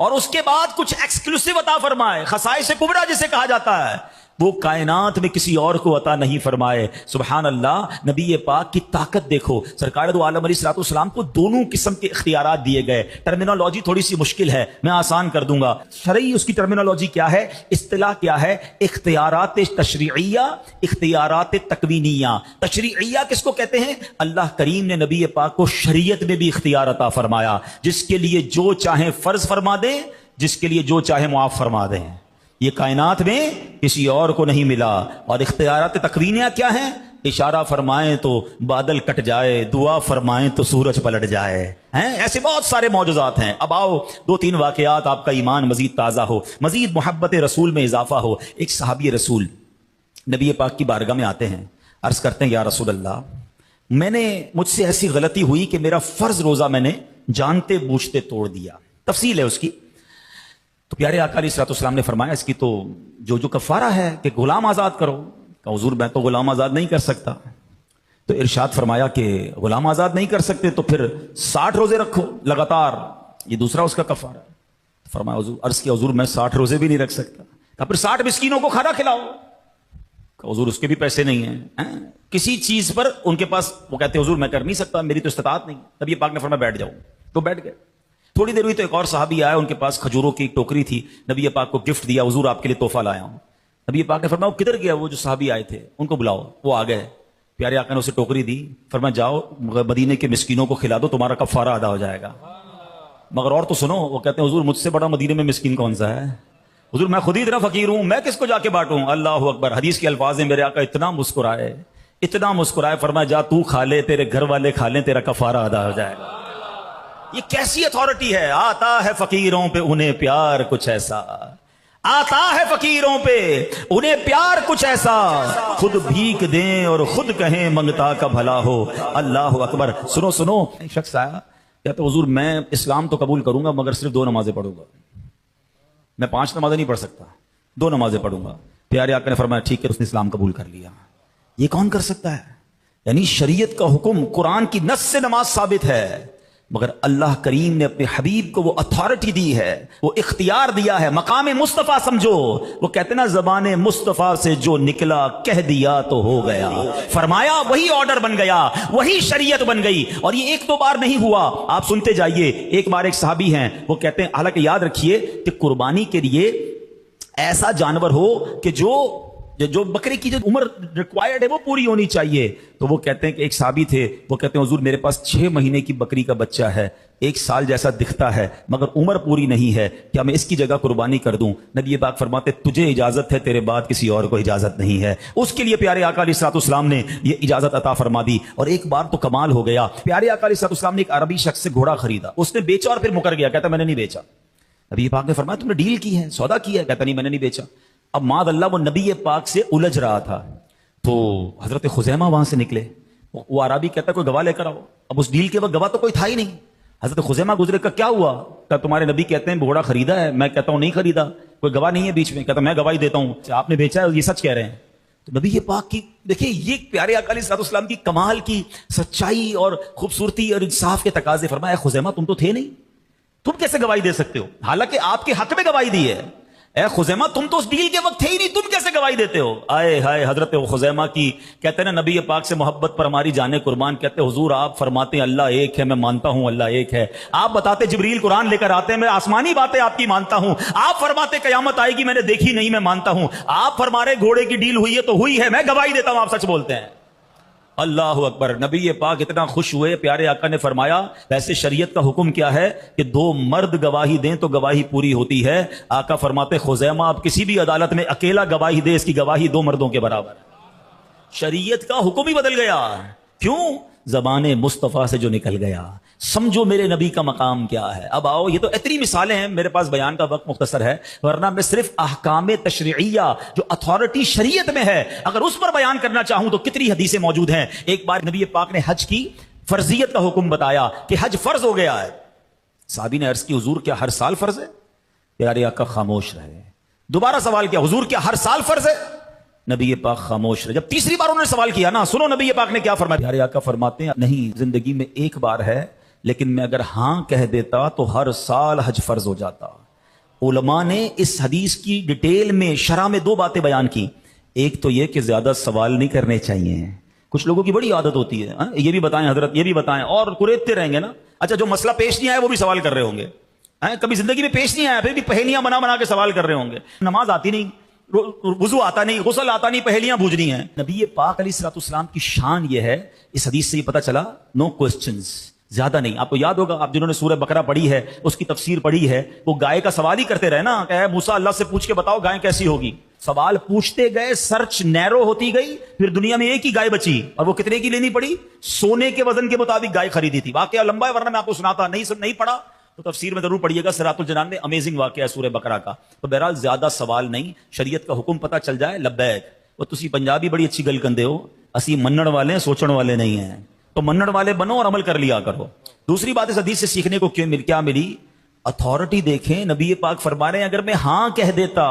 اور اس کے بعد کچھ ایکسکلوسیو عطا فرمائے، خصائص کبریٰ جسے کہا جاتا ہے، وہ کائنات میں کسی اور کو عطا نہیں فرمائے. سبحان اللہ. نبی پاک کی طاقت دیکھو. سرکار دو عالم علیہ الصلوۃ والسلام کو دونوں قسم کے اختیارات دیے گئے. ٹرمینالوجی تھوڑی سی مشکل ہے، میں آسان کر دوں گا. شرعی اس کی ٹرمینالوجی کیا ہے، اصطلاح کیا ہے؟ اختیارات تشریعیہ، اختیارات تکوینیہ. تشریعیہ کس کو کہتے ہیں؟ اللہ کریم نے نبی پاک کو شریعت میں بھی اختیار عطا فرمایا، جس کے لیے جو چاہیں فرض فرما دیں، جس کے لیے جو چاہیں معاف فرما دیں. یہ کائنات میں کسی اور کو نہیں ملا. اور اختیارات تکوینیہ کیا ہیں؟ اشارہ فرمائیں تو بادل کٹ جائے، دعا فرمائیں تو سورج پلٹ جائے. ایسے بہت سارے معجزات ہیں. اب آؤ 2-3 واقعات، آپ کا ایمان مزید تازہ ہو، مزید محبت رسول میں اضافہ ہو. ایک صحابی رسول نبی پاک کی بارگاہ میں آتے ہیں، عرض کرتے ہیں یا رسول اللہ، مجھ سے ایسی غلطی ہوئی کہ میرا فرض روزہ میں نے جانتے بوجھتے توڑ دیا. تفصیل ہے اس کی. تو پیارے آقا علیہ الصلوۃ والسلام نے فرمایا اس کی تو جو کفارہ ہے کہ غلام آزاد کرو. کہ حضور میں تو غلام آزاد نہیں کر سکتا. تو ارشاد فرمایا کہ غلام آزاد نہیں کر سکتے تو پھر 60 روزے رکھو لگاتار، یہ دوسرا اس کا کفارہ. فرمایا حضور، عرض کیا حضور میں 60 روزے بھی نہیں رکھ سکتا. کہ پھر 60 مسکینوں کو کھانا کھلاؤ. کہ حضور اس کے بھی پیسے نہیں ہیں. کسی چیز پر ان کے پاس، وہ کہتے حضور میں کر نہیں سکتا، میری تو استطاعت نہیں. تب یہ پاک نے فرمایا بیٹھ جاؤ. تو بیٹھ گئے. تھوڑی دیر ہوئی تو ایک اور صحابی آیا، ان کے پاس کھجوروں کی ایک ٹوکری تھی. نبی پاک کو گفٹ دیا، حضور آپ کے لیے تحفہ لایا ہوں. نبی پاک نے فرمایا وہ کدھر گیا وہ جو صحابی آئے تھے، ان کو بلاؤ. وہ آ گئے. پیارے آقا نے اسے ٹوکری دی، فرمایا جاؤ مدینے کے مسکینوں کو کھلا دو، تمہارا کفارہ ادا ہو جائے گا. مگر اور تو سنو، وہ کہتے ہیں حضور مجھ سے بڑا مدینے میں مسکین کون سا ہے؟ حضور میں خود ہی اتنا فقیر ہوں، میں کس کو جا کے بانٹوں؟ اللہ اکبر. حدیث کے الفاظ ہیں، میرے آقا اتنا مسکرائے، فرمایا جا تو کھا لے، تیرے گھر والے کھا لیں، تیرا کفارہ ادا ہو جائے گا. یہ کیسی اتھارٹی ہے؟ آتا ہے فقیروں پہ انہیں پیار کچھ ایسا، آتا ہے فقیروں پہ انہیں پیار کچھ ایسا، خود بھیک دیں اور خود کہیں منگتا کا بھلا ہو. اللہ اکبر. سنو ایک شخص آیا، کہتے حضور میں اسلام تو قبول کروں گا مگر صرف 2 نمازیں پڑھوں گا، میں 5 نمازیں نہیں پڑھ سکتا، 2 نمازیں پڑھوں گا. پیارے آقا نے فرمایا ٹھیک ہے، اس نے اسلام قبول کر لیا. یہ کون کر سکتا ہے؟ یعنی شریعت کا حکم قرآن کی نص سے نماز ثابت ہے، مگر اللہ کریم نے اپنے حبیب کو وہ اتھارٹی دی ہے، وہ اختیار دیا ہے. مقام مصطفیٰ سمجھو. وہ کہتے نا زبان مصطفیٰ سے جو نکلا کہہ دیا تو ہو گیا. فرمایا وہی آرڈر بن گیا، وہی شریعت بن گئی. اور یہ 1-2 بار نہیں ہوا، آپ سنتے جائیے. ایک بار ایک صحابی ہیں، وہ کہتے ہیں حالانکہ یاد رکھیے کہ قربانی کے لیے ایسا جانور ہو کہ جو بکرے کی جو عمر ریکوائرڈ ہے وہ پوری ہونی چاہیے. تو وہ کہتے ہیں کہ ایک صحابی تھے، وہ کہتے ہیں حضور میرے پاس 6 مہینے کی بکری کا بچہ ہے، 1 سال جیسا دکھتا ہے مگر عمر پوری نہیں ہے، کیا میں اس کی جگہ قربانی کر دوں؟ نبی پاک فرماتے تجھے اجازت ہے، تیرے بعد کسی اور کو اجازت نہیں ہے. اس کے لیے پیارے آقا علیہ الصلوۃ والسلام نے یہ اجازت عطا فرما دی. اور ایک بار تو کمال ہو گیا، پیارے آقا علیہ الصلوۃ والسلام نے ایک عربی شخص سے گھوڑا خریدا، اس نے بیچا اور پھر مکر گیا، کہتا میں نے نہیں بیچا. نبی پاک نے فرمایا تم نے ڈیل کی ہے، سودا کیا ہے؟ کہتا نہیں میں نے نہیں بیچا. اب معاذ اللہ وہ نبی پاک سے الجھ رہا تھا. تو حضرت خزیمہ وہاں سے نکلے. وہ عربی کہتا ہے کوئی گواہ لے کر آؤ. اب اس ڈیل کے وقت گواہ تو کوئی تھا ہی نہیں. حضرت خزیمہ گزرے کا کیا ہوا؟ کہ تمہارے نبی کہتے ہیں گھوڑا خریدا ہے. میں کہتا ہوں نہیں خریدا، کوئی گواہ نہیں ہے بیچ میں. کہتا میں گواہی دیتا ہوں آپ نے بیچا ہے، یہ سچ کہہ رہے ہیں. تو نبی پاک کی دیکھیں یہ پیارے آقا علیہ الصلوۃ والسلام کی کمال کی سچائی اور خوبصورتی اور انصاف کے تقاضے. فرمایا خزیمہ تم تو تھے نہیں، تم کیسے گواہی دے سکتے ہو؟ حالانکہ آپ کے حق میں گواہی دی ہے. اے خزیمہ تم تو اس ڈیل کے وقت تھے ہی نہیں، تم کیسے گواہی دیتے ہو؟ آئے ہائے. حضرت خزیمہ کی کہتے ہیں نا نبی پاک سے محبت پر ہماری جانیں قربان. کہتے حضور آپ فرماتے ہیں اللہ ایک ہے، میں مانتا ہوں اللہ ایک ہے. آپ بتاتے جبریل قرآن لے کر آتے ہیں، میں آسمانی باتیں آپ کی مانتا ہوں. آپ فرماتے قیامت آئے گی، میں نے دیکھی نہیں، میں مانتا ہوں. آپ فرما رہے گھوڑے کی ڈیل ہوئی ہے تو ہوئی ہے، میں گواہی دیتا ہوں آپ سچ بولتے ہیں. اللہ اکبر. نبی پاک اتنا خوش ہوئے، پیارے آقا نے فرمایا ویسے شریعت کا حکم کیا ہے کہ 2 مرد گواہی دیں تو گواہی پوری ہوتی ہے. آقا فرماتے خزیمہ آپ کسی بھی عدالت میں اکیلا گواہی دے، اس کی گواہی 2 مردوں کے برابر. شریعت کا حکم ہی بدل گیا. کیوں؟ زبان مصطفیٰ سے جو نکل گیا. سمجھو میرے نبی کا مقام کیا ہے. اب آؤ، یہ تو اتنی مثالیں ہیں، میرے پاس بیان کا وقت مختصر ہے، ورنہ میں صرف احکام تشریعیہ جو اتھارٹی شریعت میں ہے اگر اس پر بیان کرنا چاہوں تو کتنی حدیثیں موجود ہیں. ایک بار نبی پاک نے حج کی فرضیت کا حکم بتایا کہ حج فرض ہو گیا ہے. صحابی نے عرض کی حضور کیا ہر سال فرض ہے؟ پیارے آقا خاموش رہے. دوبارہ سوال کیا حضور کیا ہر سال فرض ہے؟ نبی پاک خاموش رہے. جب تیسری بار انہوں نے سوال کیا نا، سنو نبی پاک نے کیا فرمایا. پیارے آقا فرماتے ہیں نہیں، زندگی میں 1 بار ہے، لیکن میں اگر ہاں کہہ دیتا تو ہر سال حج فرض ہو جاتا. علماء نے اس حدیث کی ڈیٹیل میں شرح میں 2 باتیں بیان کی. ایک تو یہ کہ زیادہ سوال نہیں کرنے چاہیے. کچھ لوگوں کی بڑی عادت ہوتی ہے یہ بھی بتائیں حضرت، یہ بھی بتائیں، اور قریدتے رہیں گے نا. اچھا جو مسئلہ پیش نہیں آیا وہ بھی سوال کر رہے ہوں گے. کبھی زندگی میں پیش نہیں آیا پھر بھی پہلیاں بنا بنا کے سوال کر رہے ہوں گے. نماز آتی نہیں، وضو آتا نہیں، غسل آتا نہیں، پہلیاں بوجھنی ہیں. نبی پاک علیہ الصلوۃ والسلام کی شان یہ ہے، اس حدیث سے یہ پتہ چلا، نو کوسچنز، زیادہ نہیں. آپ کو یاد ہوگا، آپ جنہوں نے سورہ بقرہ پڑھی ہے، اس کی تفسیر پڑھی ہے، وہ گائے کا سوال ہی کرتے رہے نا کہ اے موسیٰ اللہ سے پوچھ کے بتاؤ گائے کیسی ہوگی. سوال پوچھتے گئے، سرچ نیرو ہوتی گئی، پھر دنیا میں ایک ہی گائے بچی، اور وہ کتنے کی لینی پڑی؟ سونے کے وزن کے مطابق گائے خریدی تھی. واقعہ لمبا ہے ورنہ میں آپ کو سناتا، نہیں پڑھا تو تفسیر میں ضرور پڑھیے گا، صراط الجنان میں امیزنگ واقعہ ہے سورہ بقرہ کا. تو بہرحال زیادہ سوال نہیں، شریعت کا حکم پتہ چل جائے لبیک. وہ تسی پنجابی بڑی اچھی گل کندے ہو، اسی منن والے ہیں، سوچن والے نہیں ہیں. تو منن والے بنو اور عمل کر لیا کرو. دوسری بات اس حدیث سے سیکھنے کو کیا ملی؟ اتھارٹی دیکھیں. نبی پاک فرما رہے ہیں اگر میں ہاں کہہ دیتا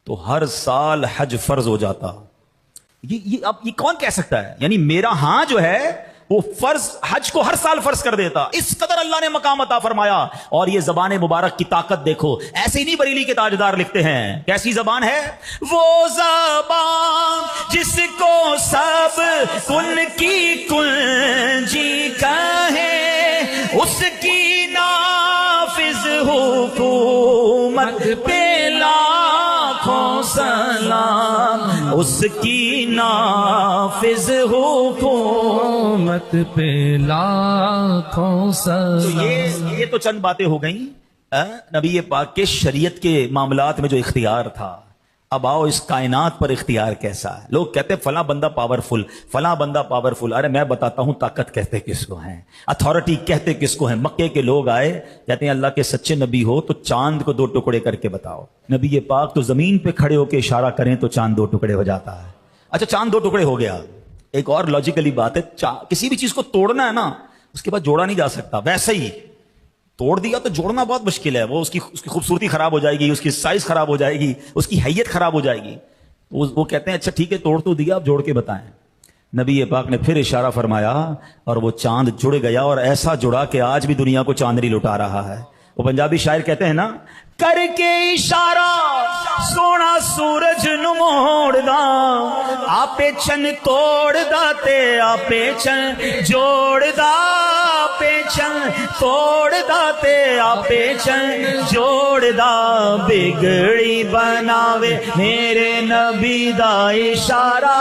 تو ہر سال حج فرض ہو جاتا. یہ کون کہہ سکتا ہے؟ یعنی میرا ہاں جو ہے وہ فرض، حج کو ہر سال فرض کر دیتا. اس قدر اللہ نے مقام عطا فرمایا. اور یہ زبان مبارک کی طاقت دیکھو. ایسے ہی نہیں بریلی کے تاجدار لکھتے ہیں. کیسی زبان ہے؟ وہ زبان جس کو سب کن کی کنجی کہے، اس کی نافذ حکومت پہ لاکھوں سلام، اس کی نافذ حکومت پہ لاکھوں سلام. یہ تو چند باتیں ہو گئیں نبی پاک کے شریعت کے معاملات میں جو اختیار تھا. اب آؤ اس کائنات پر اختیار کیسا ہے. لوگ کہتے ہیں فلاں بندہ پاورفل، فلاں بندہ پاورفل. ارے میں بتاتا ہوں طاقت کہتے کس کو ہیں، اتھارٹی کہتے کس کو ہیں. مکے کے لوگ آئے، کہتے ہیں اللہ کے سچے نبی ہو تو چاند کو 2 ٹکڑے کر کے بتاؤ. نبی پاک تو زمین پہ کھڑے ہو کے اشارہ کریں تو چاند 2 ٹکڑے ہو جاتا ہے. اچھا چاند 2 ٹکڑے ہو گیا. ایک اور لاجیکلی بات ہے، کسی بھی چیز کو توڑنا ہے نا، اس کے بعد جوڑا نہیں جا سکتا. ویسے ہی توڑ دیا تو جوڑنا بہت مشکل ہے. وہ اس کی خوبصورتی خراب ہو جائے گی، اس کی سائز خراب ہو جائے گی، اس کی حیت خراب ہو جائے گی. وہ کہتے ہیں اچھا ٹھیک ہے توڑ تو دیا، اب جوڑ کے بتائیں. نبی پاک نے پھر اشارہ فرمایا اور وہ چاند جڑ گیا، اور ایسا جڑا کہ آج بھی دنیا کو چاندنی لٹا رہا ہے. وہ پنجابی شاعر کہتے ہیں نا، کر کے اشارہ سونا سورج نو موڑ دا، آپے چن توڑ دا تے آپے چن جوڑ دا، آپے چن توڑ دا تے آپے چن جوڑ دا، بگڑی بناوے میرے نبی دا اشارہ،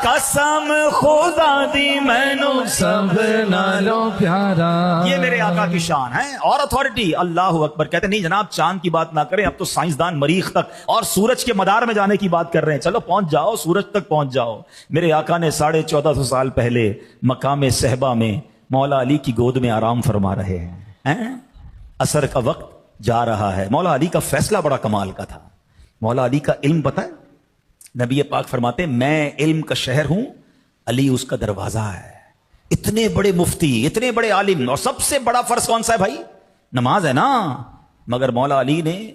قسم خدا دی مینو سب نالوں پیارا. یہ میرے آقا کی شان ہے. اور اتھارٹی. اللہ اکبر. کہتے نہیں جناب چاند کی بات نہ کریں، اب تو سائنسدان مریخ تک اور سورج کے مدار میں جانے کی بات کر رہے ہیں. چلو پہنچ جاؤ، سورج تک پہنچ جاؤ. میرے آقا نے 1450 سال پہلے مقام صحبہ میں مولا علی کی گود میں آرام فرما رہے ہیں. عصر کا وقت جا رہا ہے. مولا علی کا فیصلہ بڑا کمال کا تھا. مولا علی کا علم پتہ ہے، نبی پاک فرماتے میں علم کا شہر ہوں، علی اس کا دروازہ ہے. اتنے بڑے مفتی، اتنے بڑے عالم، اور سب سے بڑا فرض کون سا ہے بھائی؟ نماز ہے نا. مگر مولا علی نے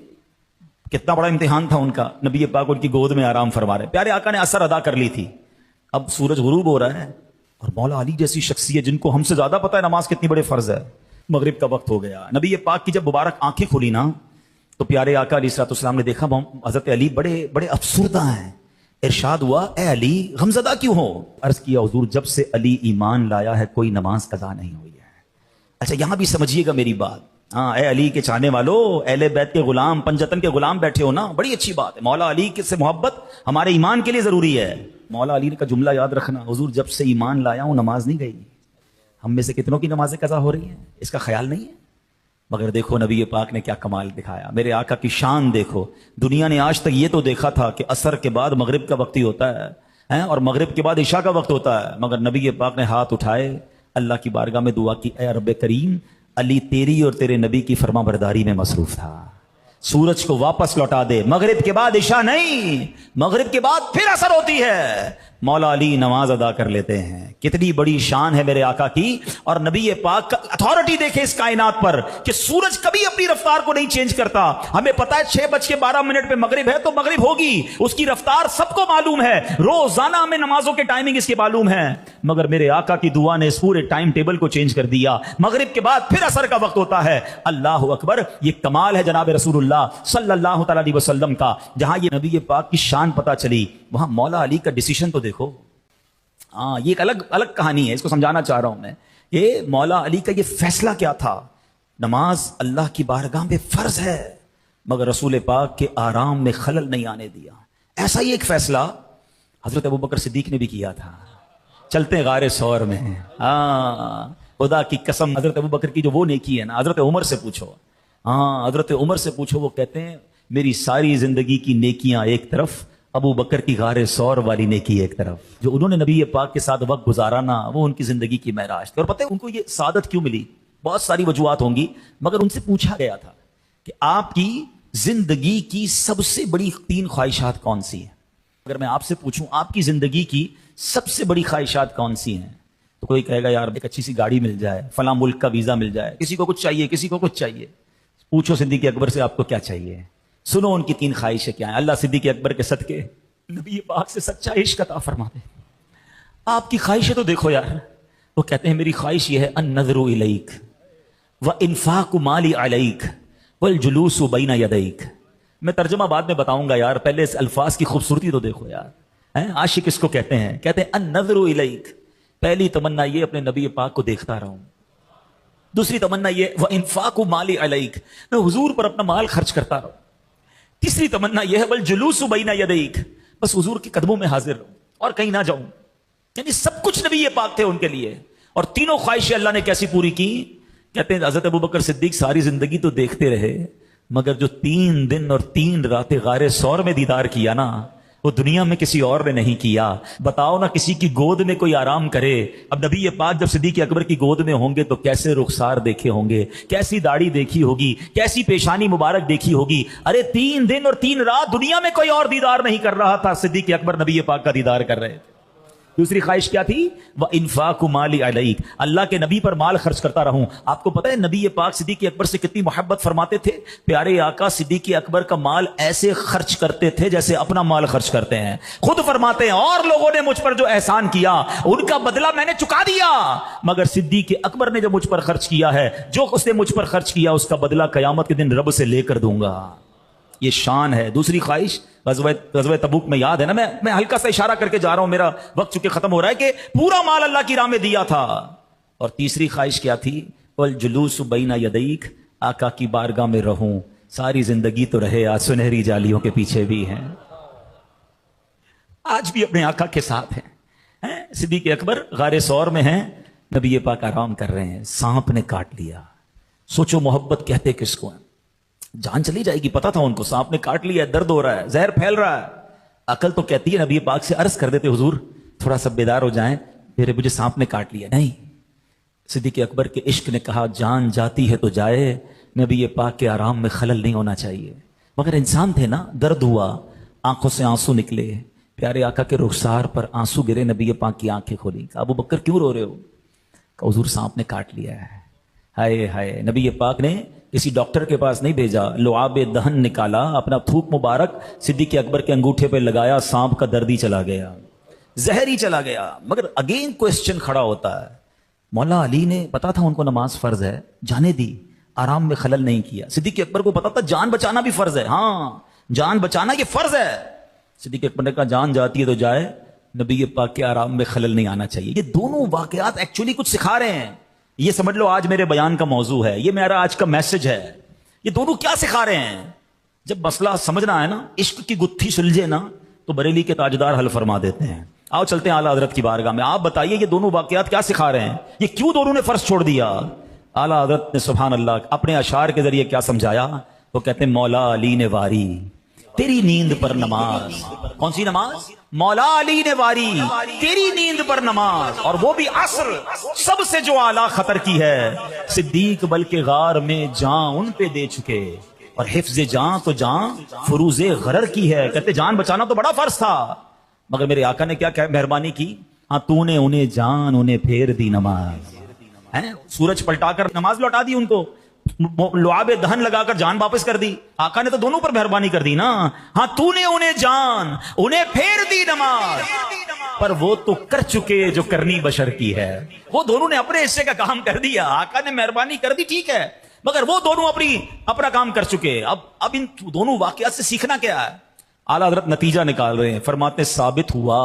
کتنا بڑا امتحان تھا ان کا. نبی پاک ان کی گود میں آرام فرما رہے. پیارے آقا نے اثر ادا کر لی تھی. اب سورج غروب ہو رہا ہے، اور مولا علی جیسی شخصیت جن کو ہم سے زیادہ پتا ہے نماز کتنی بڑے فرض ہے، مغرب کا وقت ہو گیا. نبی پاک کی جب مبارک آنکھیں کھلی نا تو پیارے آقا علیہ الصلوۃ والسلام نے دیکھا حضرت علی بڑے بڑے افسردہ ہیں. ارشاد ہوا اے علی غمزدہ کیوں ہو؟ عرض کیا حضور جب سے علی ایمان لایا ہے کوئی نماز قضا نہیں ہوئی ہے. اچھا یہاں بھی سمجھیے گا میری بات. ہاں اے علی کے چاہنے والو، اہل بیت کے غلام، پنجتن کے غلام بیٹھے ہو نا، بڑی اچھی بات ہے. مولا علی سے محبت ہمارے ایمان کے لیے ضروری ہے. مولا علی کا جملہ یاد رکھنا، حضور جب سے ایمان لایا ہوں نماز نہیں گئی. ہم میں سے کتنوں کی نمازیں قضا ہو رہی ہیں اس کا خیال نہیں ہے. مگر دیکھو نبی پاک نے کیا کمال دکھایا. میرے آقا کی شان دیکھو. دنیا نے آج تک یہ تو دیکھا تھا کہ عصر کے بعد مغرب کا وقت ہی ہوتا ہے اور مغرب کے بعد عشاء کا وقت ہوتا ہے. مگر نبی پاک نے ہاتھ اٹھائے، اللہ کی بارگاہ میں دعا کی، اے رب کریم علی تیری اور تیرے نبی کی فرما برداری میں مصروف تھا، سورج کو واپس لوٹا دے. مغرب کے بعد عشاء نہیں، مغرب کے بعد پھر عصر ہوتی ہے. مولا علی نماز ادا کر لیتے ہیں. کتنی بڑی شان ہے میرے آقا کی. اور نبی پاک کا اتھارٹی دیکھیں اس کائنات پر کہ سورج کبھی اپنی رفتار کو نہیں چینج کرتا. ہمیں پتا ہے 6:12 پہ مغرب ہے تو مغرب ہوگی, اس کی رفتار سب کو معلوم ہے, روزانہ ہمیں نمازوں کے ٹائمنگ اس کے معلوم ہے. مگر میرے آقا کی دعا نے اس پورے ٹائم ٹیبل کو چینج کر دیا. مغرب کے بعد پھر عصر کا وقت ہوتا ہے. اللہ اکبر, یہ کمال ہے جناب رسول اللہ صلی اللہ تعالی علیہ وسلم کا. جہاں یہ نبی پاک کی شان پتا چلی, وہاں مولا علی کا ڈیسیشن تو دیکھو. ہاں, یہ ایک الگ کہانی ہے, اس کو سمجھانا چاہ رہا ہوں میں. یہ مولا علی کا یہ فیصلہ کیا تھا. نماز اللہ کی بارگاہ میں فرض ہے, مگر رسول پاک کے آرام میں خلل نہیں آنے دیا. ایسا ہی ایک فیصلہ حضرت ابوبکر صدیق نے بھی کیا تھا. چلتے ہیں غار ثور میں. ہاں, خدا کی قسم, حضرت ابوبکر کی جو وہ نیکی ہے نا, حضرت عمر سے پوچھو. ہاں, حضرت عمر سے پوچھو, وہ کہتے ہیں میری ساری زندگی کی نیکیاں ایک طرف, ابو بکر کی غار ثور والی نیکی ایک طرف. جو انہوں نے نبی پاک کے ساتھ وقت گزارا نا, وہ ان کی زندگی کی معراج تھی. اور پتہ ہے ان کو یہ سعادت کیوں ملی؟ بہت ساری وجوہات ہوں گی, مگر ان سے پوچھا گیا تھا کہ آپ کی زندگی کی سب سے بڑی 3 خواہشات کون سی ہیں. اگر میں آپ سے پوچھوں آپ کی زندگی کی سب سے بڑی خواہشات کون سی ہیں, تو کوئی کہے گا یار ایک اچھی سی گاڑی مل جائے, فلاں ملک کا ویزا مل جائے, کسی کو کچھ چاہیے, کسی کو کچھ چاہیے. پوچھو صدیق اکبر سے آپ کو کیا چاہیے. سنو ان کی 3 خواہشیں کیا ہیں. اللہ صدیق اکبر کے صدقے نبی پاک سے سچا عشق عطا فرما دے. آپ کی خواہشیں تو دیکھو یار. وہ کہتے ہیں میری خواہش یہ ہے النظر الیک وانفاق مالی علیک والجلوس بین یدیک. میں ترجمہ بعد میں بتاؤں گا یار, پہلے اس الفاظ کی خوبصورتی تو دیکھو یار. عاشق اس کو کہتے ہیں النظر الیک. پہلی تمنا یہ اپنے نبی پاک کو دیکھتا رہوں. دوسری تمنا یہ وانفاق مالی علیک, میں حضور پر اپنا مال خرچ کرتا رہوں. تیسری تمنا یہ ہے والجلوس بین یدیک, بس حضور کے قدموں میں حاضر رہوں اور کہیں نہ جاؤں. یعنی سب کچھ نبی پاک تھے ان کے لیے. اور تینوں خواہشیں اللہ نے کیسی پوری کی. کہتے ہیں حضرت ابوبکر صدیق ساری زندگی تو دیکھتے رہے, مگر جو 3 دن اور 3 راتیں غار ثور میں دیدار کیا نا, وہ دنیا میں کسی اور نے نہیں کیا. بتاؤ نا, کسی کی گود میں کوئی آرام کرے. اب نبی پاک جب صدیق اکبر کی گود میں ہوں گے تو کیسے رخسار دیکھے ہوں گے, کیسی داڑھی دیکھی ہوگی, کیسی پیشانی مبارک دیکھی ہوگی. ارے 3 دن اور 3 رات دنیا میں کوئی اور دیدار نہیں کر رہا تھا, صدیق اکبر نبی پاک کا دیدار کر رہے تھے. دوسری خواہش کیا تھی؟ وانفاق مالی علیک, اللہ کے نبی پر مال خرچ کرتا رہوں. آپ کو پتہ ہے نبی پاک صدیق اکبر سے کتنی محبت فرماتے تھے. پیارے آقا صدیق اکبر کا مال ایسے خرچ کرتے تھے جیسے اپنا مال خرچ کرتے ہیں. خود فرماتے ہیں اور لوگوں نے مجھ پر جو احسان کیا ان کا بدلہ میں نے چکا دیا, مگر صدیق اکبر نے جو مجھ پر خرچ کیا ہے, جو اس نے مجھ پر خرچ کیا, اس کا بدلہ قیامت کے دن رب سے لے کر دوں گا. یہ شان ہے. دوسری خواہش غزوہ تبوک میں یاد ہے نا, میں ہلکا سا اشارہ کر کے جا رہا ہوں, میرا وقت چونکہ ختم ہو رہا ہے, کہ پورا مال اللہ کی راہ میں دیا تھا. اور تیسری خواہش کیا تھی؟ والجلوس بین یدیک, آقا کی بارگاہ میں رہوں. ساری زندگی تو رہے, آج سنہری جالیوں کے پیچھے بھی ہیں, آج بھی اپنے آقا کے ساتھ ہیں. صدیق اکبر غار ثور میں ہیں, نبی پاک آرام کر رہے ہیں, سانپ نے کاٹ لیا. سوچو محبت کہتے کس کو ہیں. جان چلی جائے گی, پتا تھا ان کو, سانپ نے کاٹ لیا, درد ہو رہا ہے, زہر پھیل رہا ہے. عقل تو کہتی ہے نبی پاک سے عرض کر دیتے حضور تھوڑا سا بیدار ہو جائیں, مجھے سانپ نے کاٹ لیا. نہیں, صدیق اکبر کے عشق نے کہا جان جاتی ہے تو جائے, نبی پاک کے آرام میں خلل نہیں ہونا چاہیے. مگر انسان تھے نا, درد ہوا, آنکھوں سے آنسو نکلے, پیارے آقا کے رخسار پر آنسو گرے, نبی پاک کی آنکھیں کھولی. کہا ابو بکر کیوں رو رہے ہو؟ کہا حضور سانپ نے کاٹ لیا ہے. ہائے ہائے, نبی پاک نے کسی ڈاکٹر کے پاس نہیں بھیجا, لعاب دہن نکالا, اپنا تھوک مبارک صدیق اکبر کے انگوٹھے پہ لگایا, سانپ کا درد ہی چلا گیا, زہر ہی چلا گیا. مگر اگین کوسچن کھڑا ہوتا ہے, مولا علی نے پتا تھا ان کو نماز فرض ہے, جانے دی, آرام میں خلل نہیں کیا. صدیق اکبر کو پتا تھا جان بچانا بھی فرض ہے, ہاں جان بچانا یہ فرض ہے. صدیق اکبر نے کہا جان جاتی ہے تو جائے, نبی پاک کے آرام میں خلل نہیں آنا چاہیے. یہ دونوں واقعات ایکچولی کچھ سکھا رہے ہیں. یہ سمجھ لو آج میرے بیان کا موضوع ہے, یہ میرا آج کا میسج ہے. یہ دونوں کیا سکھا رہے ہیں؟ جب مسئلہ سمجھنا ہے نا, عشق کی گتھی سلجھے نا, تو بریلی کے تاجدار حل فرما دیتے ہیں. آؤ چلتے ہیں اعلیٰ حضرت کی بارگاہ میں. آپ بتائیے یہ دونوں واقعات کیا سکھا رہے ہیں, یہ کیوں دونوں نے فرض چھوڑ دیا؟ اعلیٰ حضرت نے سبحان اللہ اپنے اشعار کے ذریعے کیا سمجھایا. وہ کہتے ہیں مولا علی نے واری تیری نیند پر نماز. کون سی نماز؟ مولا علی نے واری تیری نیند پر نماز, اور وہ بھی عصر, سب سے جو اعلیٰ خطر کی ہے. صدیق بلکہ غار میں جان ان پہ دے چکے, اور حفظ جان تو جان فروز غرر کی ہے. کہتے جان بچانا تو بڑا فرض تھا, مگر میرے آقا نے کیا مہربانی کی؟ ہاں تو نے انہیں جان انہیں پھیر دی نماز، ہیں سورج پلٹا کر نماز لوٹا دی ان کو، لعاب دہن لگا کر جان واپس کر دی. آقا نے تو دونوں پر مہربانی کر دی نا. ہاں تو نے انہیں جان انہیں پھیر دی نماز، پر وہ تو کر چکے جو کرنی بشر کی ہے. وہ دونوں نے اپنے حصے کا کام کر دیا، آقا نے مہربانی کر دی ٹھیک ہے، مگر وہ دونوں اپنا کام کر چکے. اب ان دونوں واقعات سے سیکھنا کیا ہے؟ اعلیٰ حضرت نتیجہ نکال رہے ہیں، فرماتے ہیں ثابت ہوا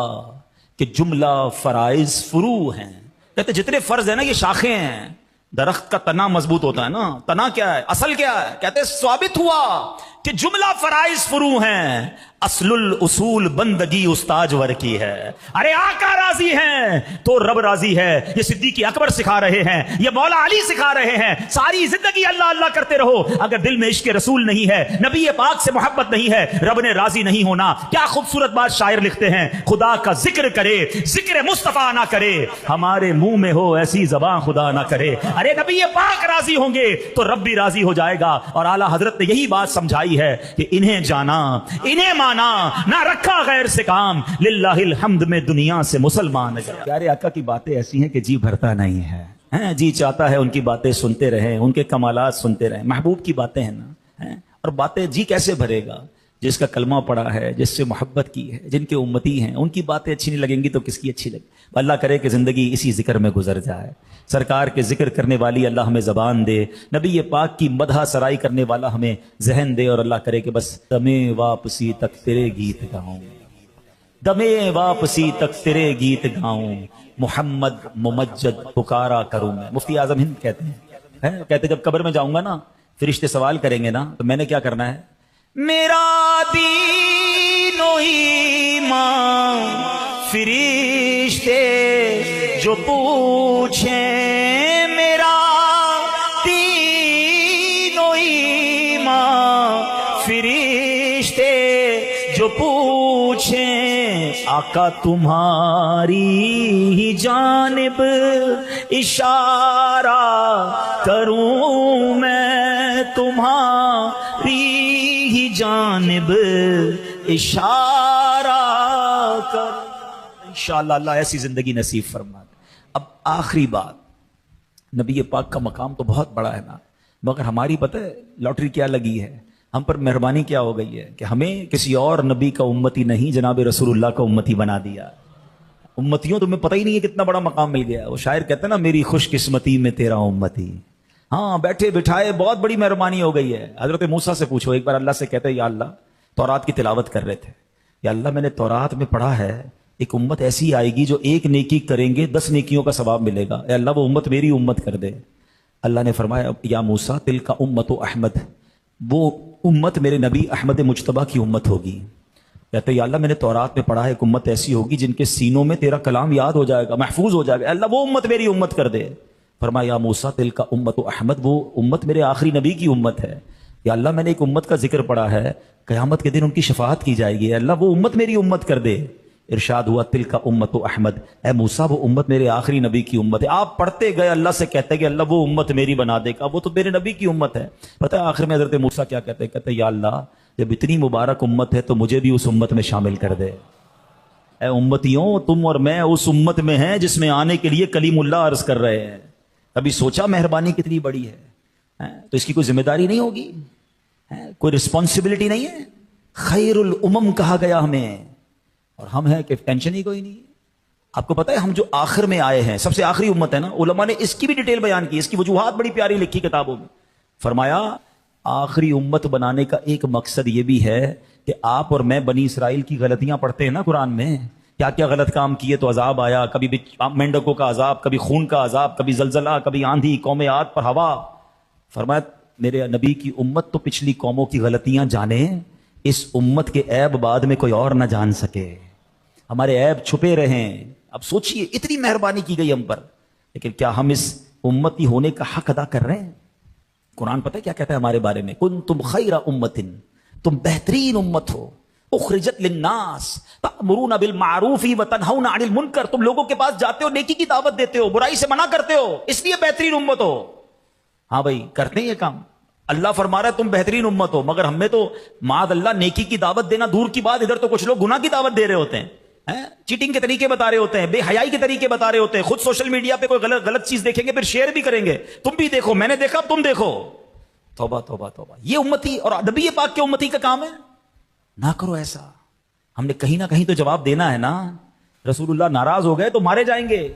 کہ جملہ فرائض فروع ہیں. کہتے جتنے فرض ہیں نا یہ شاخیں ہیں. درخت کا تنا مضبوط ہوتا ہے نا، تنا کیا ہے، اصل کیا ہے؟ کہتے ثابت ہوا کہ جملہ فرائض فروع ہیں، اصل الاصول بندگی استاجور کی ہے. ارے آقا راضی ہیں تو رب راضی ہے. یہ صدیق اکبر سکھا رہے ہیں، یہ مولا علی سکھا رہے ہیں. ساری زندگی اللہ اللہ کرتے رہو، اگر دل میں عشق رسول نہیں ہے، نبی پاک سے محبت نہیں ہے، رب نے راضی نہیں ہونا. کیا خوبصورت بات شاعر لکھتے ہیں، خدا کا ذکر کرے ذکر مصطفیٰ نہ کرے، ہمارے منہ میں ہو ایسی زبان خدا نہ کرے. ارے نبی پاک راضی ہوں گے تو رب بھی راضی ہو جائے گا. اور اعلیٰ حضرت نے یہی بات سمجھائی ہے کہ انہیں جانا انہیں مانا نہ رکھا غیر سے کام، للہ الحمد میں دنیا سے مسلمان. پیارے آقا کی باتیں ایسی ہیں کہ جی بھرتا نہیں ہے، جی چاہتا ہے ان کی باتیں سنتے رہیں، ان کے کمالات سنتے رہیں. محبوب کی باتیں ہیں نا، اور باتیں جی کیسے بھرے گا؟ جس کا کلمہ پڑا ہے، جس سے محبت کی ہے، جن کے امتی ہیں، ان کی باتیں اچھی نہیں لگیں گی تو کس کی اچھی لگے؟ اللہ کرے کہ زندگی اسی ذکر میں گزر جائے. سرکار کے ذکر کرنے والی اللہ ہمیں زبان دے، نبی پاک کی مدح سرائی کرنے والا ہمیں ذہن دے، اور اللہ کرے کہ بس دمے واپسی تک تیرے گیت گاؤں، دمے واپسی تک تیرے گیت گاؤں، محمد ممجد پکارا کروں میں. مفتی اعظم ہند کہتے ہیں، کہتے جب قبر میں جاؤں گا نا، فرشتے سوال کریں گے نا، تو میں نے کیا کرنا ہے؟ میرا دین و ایمان فرشتے جو پوچھیں، میرا دین و ایمان فرشتے جو پوچھیں، آقا تمہاری ہی جانب اشارہ کروں میں، تمہاری ہی جانب اشارہ کر. انشاءاللہ اللہ ایسی زندگی نصیب فرما دے. اب آخری بات، نبی پاک کا مقام تو بہت بڑا ہے نا، مگر ہماری پتہ ہے لاٹری کیا لگی ہے، ہم پر مہربانی کیا ہو گئی ہے کہ ہمیں کسی اور نبی کا امتی نہیں، جناب رسول اللہ کا امتی بنا دیا. امتیوں تمہیں پتہ ہی نہیں ہے کتنا بڑا مقام مل گیا. وہ شاعر کہتے ہیں نا، میری خوش قسمتی میں تیرا امتی. ہاں بیٹھے بٹھائے بہت بڑی مہربانی ہو گئی ہے. حضرت موسیٰ سے پوچھو، ایک بار اللہ سے کہتے ہیں یا اللہ، تورات کی تلاوت کر رہے تھے، یا اللہ میں نے تورات میں پڑھا ہے ایک امت ایسی آئے گی جو ایک نیکی کریں گے 10 نیکیوں کا ثواب ملے گا، اے اللہ وہ امت میری امت کر دے. اللہ نے فرمایا یا موسیٰ تلک امت احمد، وہ امت میرے نبی احمد مجتبیٰ کی امت ہوگی. کہتے یا اللہ میں نے تورات میں پڑھا ہے ایک امت ایسی ہوگی جن کے سینوں میں تیرا کلام یاد ہو جائے گا، محفوظ ہو جائے گا، اے اللہ وہ امت میری امت کر دے. فرمایا یا موسیٰ تلک امت احمد، وہ امت میرے آخری نبی کی امت ہے. یا اللہ میں نے ایک امت کا ذکر پڑھا ہے قیامت کے دن ان کی شفاعت کی جائے گی، اے اللہ وہ امت میری امت کر دے. ارشاد ہوا تلک امت احمد، اے موسیٰ وہ امت میرے آخری نبی کی امت ہے. آپ پڑھتے گئے، اللہ سے کہتے کہ اللہ وہ امت میری بنا دے گا، وہ تو میرے نبی کی امت ہے. پتہ ہے آخر میں حضرت موسیٰ کیا کہتے ہیں؟ کہتے یا اللہ جب اتنی مبارک امت ہے تو مجھے بھی اس امت میں شامل کر دے. اے امتیوں، تم اور میں اس امت میں ہیں جس میں آنے کے لیے کلیم اللہ عرض کر رہے ہیں. کبھی سوچا مہربانی کتنی بڑی ہے؟ تو اس کی کوئی ذمہ داری نہیں ہوگی، کوئی رسپانسبلٹی نہیں ہے؟ خیر الامم کہا گیا ہمیں، اور ہم ہیں کہ ٹینشن ہی کوئی نہیں. آپ کو پتا ہے ہم جو آخر میں آئے ہیں، سب سے آخری امت ہے نا، علماء نے اس کی بھی ڈیٹیل بیان کی، اس کی وجوہات بڑی پیاری لکھی کتابوں میں. فرمایا آخری امت بنانے کا ایک مقصد یہ بھی ہے کہ آپ اور میں بنی اسرائیل کی غلطیاں پڑھتے ہیں نا قرآن میں، کیا کیا غلط کام کیے تو عذاب آیا، کبھی مینڈکوں کا عذاب، کبھی خون کا عذاب، کبھی زلزلہ، کبھی آندھی، قوم عاد پر ہوا. فرمایا میرے نبی کی امت تو پچھلی قوموں کی غلطیاں جانے، اس امت کے عیب بعد میں کوئی اور نہ جان سکے، ہمارے عیب چھپے رہیں. اب سوچئے اتنی مہربانی کی گئی ہم پر، لیکن کیا ہم اس امتی ہونے کا حق ادا کر رہے ہیں؟ قرآن پتہ ہے کیا کہتا ہے ہمارے بارے میں؟ کنتم خیر امت، تم بہترین امت ہو، اخرجت للناس تأمرون بالمعروف وتنہون عن المنکر، تم لوگوں کے پاس جاتے ہو، نیکی کی دعوت دیتے ہو، برائی سے منع کرتے ہو، اس لیے بہترین امت ہو. ہاں بھائی کرتے ہیں یہ کام. اللہ فرما رہا ہے تم بہترین امت ہو، مگر ہم میں تو معاذ اللہ نیکی کی دعوت دینا دور کی بات، ادھر تو کچھ لوگ گناہ کی دعوت دے رہے ہوتے ہیں. چیٹنگ کے طریقے بتا رہے ہوتے ہیں, بے حیائی کے طریقے بتا رہے ہوتے ہیں, خود سوشل میڈیا پہ کوئی غلط چیز دیکھیں گے پھر شیئر بھی کریں گے, تم بھی دیکھو, میں نے دیکھا تم دیکھو. توبہ توبہ توبہ, یہ امتی اور نبی پاک کے امتی کا کام ہے. نہ کرو ایسا. ہم نے کہیں نہ کہیں تو جواب دینا ہے نا. رسول اللہ ناراض ہو گئے تو مارے جائیں گے.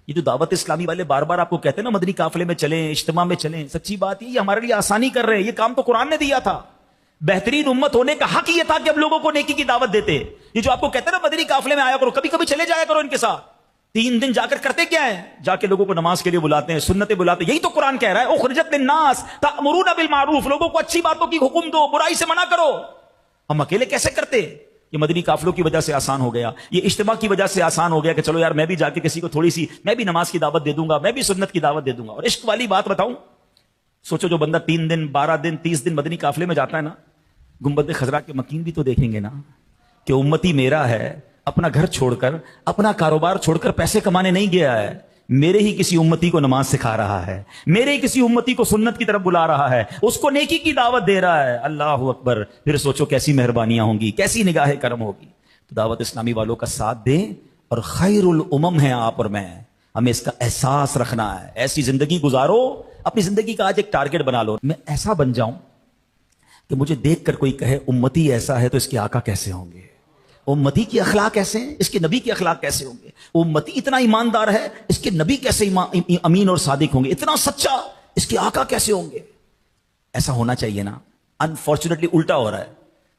یہ جو دعوت اسلامی والے بار بار آپ کو کہتے ہیں نا مدنی قافلے میں چلیں, اجتماع میں چلیں, سچی بات یہ ہمارے لیے آسانی کر رہے ہیں. یہ کام تو قرآن نے دیا تھا. بہترین امت ہونے کا حق یہ تھا کہ اب لوگوں کو نیکی کی دعوت دیتے. یہ جو آپ کو کہتے ہیں نا مدنی قافلے میں آیا کرو, کبھی کبھی چلے جایا کرو ان کے ساتھ. 3 دن جا کر کرتے کیا ہے؟ جا کے لوگوں کو نماز کے لیے بلاتے ہیں, سنتیں بلاتے ہیں. یہی تو قرآن کہہ رہا ہے, اخرجت للناس تأمرون بالمعروف, لوگوں کو اچھی باتوں کی حکم دو, برائی سے منع کرو. ہم اکیلے کیسے کرتے؟ یہ مدنی قافلوں کی وجہ سے آسان ہو گیا, یہ اجتماع کی وجہ سے آسان ہو گیا کہ چلو یار میں بھی جا کے کسی کو تھوڑی سی, میں بھی نماز کی دعوت دے دوں گا, میں بھی سنت کی دعوت دے دوں گا. اور عشق والی بات بتاؤں, سوچو جو بندہ 3 دن 12 دن 30 دن مدنی قافلے میں جاتا ہے نا, گنبد خضرا کے مکین بھی تو دیکھیں گے نا کہ امتی میرا ہے, اپنا گھر چھوڑ کر, اپنا کاروبار چھوڑ کر پیسے کمانے نہیں گیا ہے, میرے ہی کسی امتی کو نماز سکھا رہا ہے, میرے ہی کسی امتی کو سنت کی طرف بلا رہا ہے, اس کو نیکی کی دعوت دے رہا ہے. اللہ اکبر. پھر سوچو کیسی مہربانیاں ہوں گی, کیسی نگاہ کرم ہوگی. تو دعوت اسلامی والوں کا ساتھ دیں, اور خیر الامم ہیں آپ اور میں, ہمیں اس کا احساس رکھنا ہے. ایسی زندگی گزارو, اپنی زندگی کا آج ایک ٹارگٹ بنا لو, میں ایسا بن جاؤں کہ مجھے دیکھ کر کوئی کہے امتی ایسا ہے تو اس کے آقا کیسے ہوں گے, امتی کے اخلاق کیسے ہیں, اس کے نبی کے اخلاق کیسے ہوں گے, امتی اتنا ایماندار ہے, اس کے نبی کیسے امین اور صادق ہوں گے, اتنا سچا, اس کے آقا کیسے ہوں گے. ایسا ہونا چاہیے نا. انفارچونیٹلی الٹا ہو رہا ہے.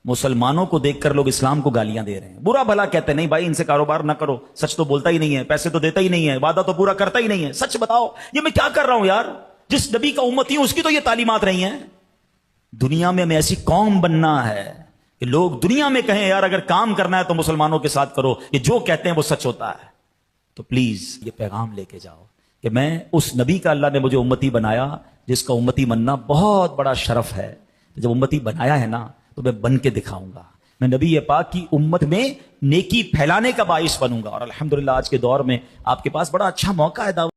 مسلمانوں کو دیکھ کر لوگ اسلام کو گالیاں دے رہے ہیں, برا بھلا کہتے ہیں, نہیں بھائی ان سے کاروبار نہ کرو, سچ تو بولتا ہی نہیں ہے, پیسے تو دیتا ہی نہیں ہے, وعدہ تو پورا کرتا ہی نہیں ہے. سچ بتاؤ یہ میں کیا کر رہا ہوں یار, جس نبی کا امتی ہوں اس کی تو یہ تعلیمات رہی ہیں. دنیا میں ہمیں ایسی قوم بننا ہے کہ لوگ دنیا میں کہیں یار اگر کام کرنا ہے تو مسلمانوں کے ساتھ کرو, یہ جو کہتے ہیں وہ سچ ہوتا ہے. تو پلیز یہ پیغام لے کے جاؤ کہ میں اس نبی کا اللہ نے مجھے امتی بنایا جس کا امتی بننا بہت بڑا شرف ہے. جب امتی بنایا ہے نا تو میں بن کے دکھاؤں گا, میں نبی پاک کی امت میں نیکی پھیلانے کا باعث بنوں گا. اور الحمدللہ آج کے دور میں آپ کے پاس بڑا اچھا موقع ہے.